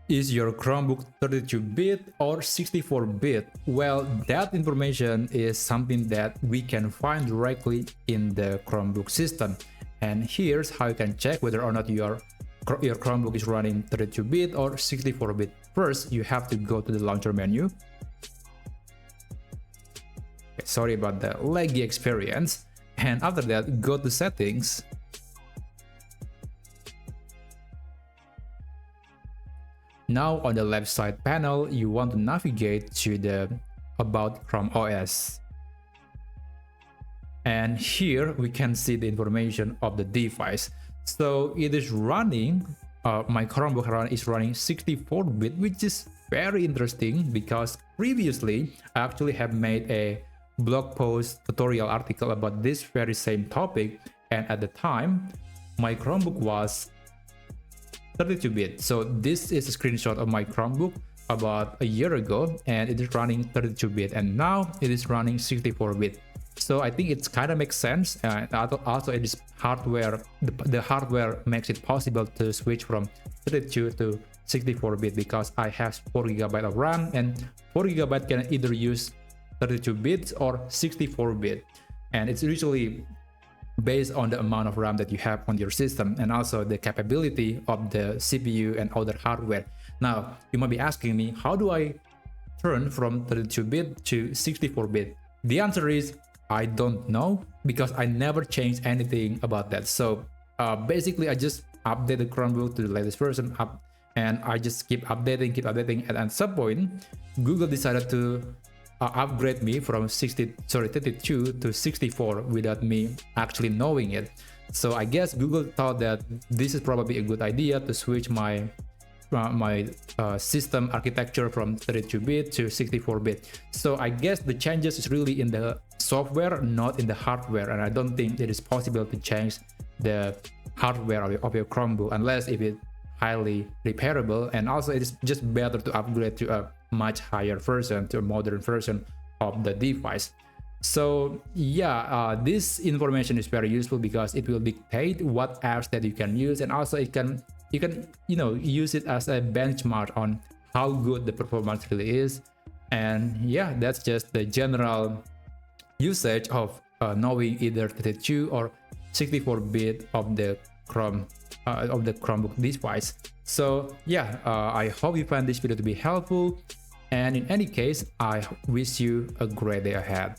Is your Chromebook 32-bit or 64-bit? Well, that information is something that we can find directly in the Chromebook system. And here's how you can check whether or not your Chromebook is running 32-bit or 64-bit. First, you have to go to the launcher menu. Okay, sorry about the laggy experience. And after that, go to settings. Now on the left side panel, you want to navigate to the About Chrome OS. And here we can see the information of the device. So it is running, my Chromebook is running 64-bit, which is very interesting because previously I actually have made a blog post tutorial article about this very same topic. And at the time, my Chromebook was 32-bit. So this is a screenshot of my Chromebook about a year ago, and it is running 32-bit, and now it is running 64-bit. So I think it's kind of makes sense, and also it is hardware. The hardware makes it possible to switch from 32 to 64-bit because I have 4 GB of RAM, and 4 GB can either use 32 bits or 64-bit, and it's usually based on the amount of RAM that you have on your system and also the capability of the CPU and other hardware. Now, you might be asking me, how do I turn from 32-bit to 64-bit? The answer is, I don't know, because I never changed anything about that. So basically, I just update the Chromebook to the latest version up, and I just keep updating, and at some point, Google decided to upgrade me from 32 to 64 without me actually knowing it. So I guess Google thought that this is probably a good idea to switch my system architecture from 32-bit to 64-bit. So I guess the changes is really in the software, not in the hardware, and I don't think it is possible to change the hardware of your Chromebook unless if it's highly repairable, and also it is just better to upgrade to a much higher version, to a modern version of the device. So yeah, this information is very useful because it will dictate what apps that you can use, and also you can use it as a benchmark on how good the performance really is. And yeah, that's just the general usage of knowing either 32 or 64-bit of the Chromebook device. So yeah, I hope you find this video to be helpful, and in any case, I wish you a great day ahead.